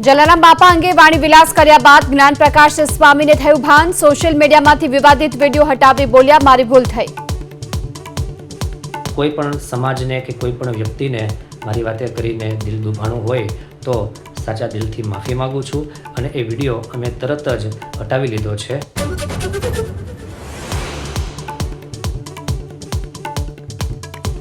જલારામ બાપા અંગે વાણી વિલાસ કર્યા બાદ જ્ઞાન પ્રકાશ સ્વામીને થયું ભાન। સોશિયલ મીડિયામાંથી વિવાદિત વિડીયો હટાવી બોલ્યા, મારી ભૂલ થઈ। કોઈ પણ સમાજને કે કોઈ પણ વ્યક્તિને મારી વાતે કરીને દિલ દુભાણું હોય તો સાચા દિલથી માફી માંગુ છું અને એ વિડીયો અમે તરત જ હટાવી લીધો છે।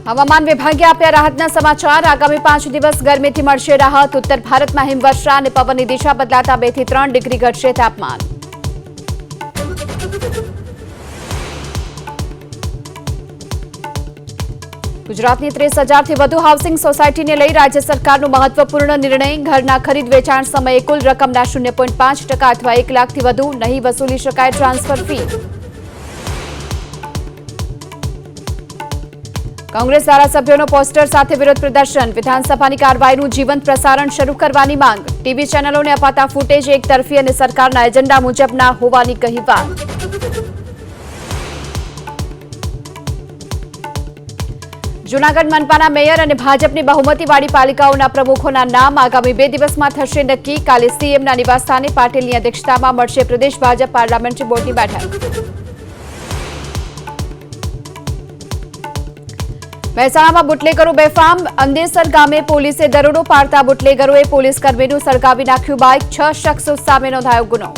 હવામાન વિભાગે આપ્યા રાહતના સમાચાર। આગામી 5 દિવસ ગરમીથી મળશે રાહત। ઉત્તર ભારતમાં હિમવર્ષા અને પવનની દિશા બદલાતા 2 થી 3 ડિગ્રી ઘટશે તાપમાન। ગુજરાતની 30,000થી વધુ હાઉસિંગ સોસાયટીને લઈ રાજ્ય સરકારનો મહત્વપૂર્ણ નિર્ણય। ઘરના ખરીદ વેચાણ સમયે કુલ રકમના 0.5% અથવા 1 લાખથી વધુ નહીં વસૂલી શકાય ટ્રાન્સફર ફી। કોંગ્રેસ ધારાસભ્યોનો પોસ્ટર સાથે વિરોધ પ્રદર્શન। વિધાનસભાની કાર્યવાહીનું જીવંત પ્રસારણ શરૂ કરવાની માંગ। ટીવી ચેનલોને અપાતા ફૂટેજ એકતરફી અને સરકારના એજન્ડા મુજબના હોવાની કહી વાત। જૂનાગઢ મનપાના મેયર અને ભાજપની બહુમતીવાળી પાલિકાઓના પ્રમુખોના નામ આગામી 2 દિવસમાં થશે નક્કી। કાલે સીએમના નિવાસસ્થાને પાટીલની અધ્યક્ષતામાં મળશે પ્રદેશ ભાજપ પાર્લામેન્ટરી બોર્ડની બેઠક। મહેસાણામાં બુટલેગરો બેફામ। અંદેસર ગામે પોલીસે દરોડો પાડતા બુટલેગરોએ પોલીસ કર્મીનું સળગાવી નાખ્યું બાઇક। 6 શખ્સો સામે નોંધાયો ગુનો।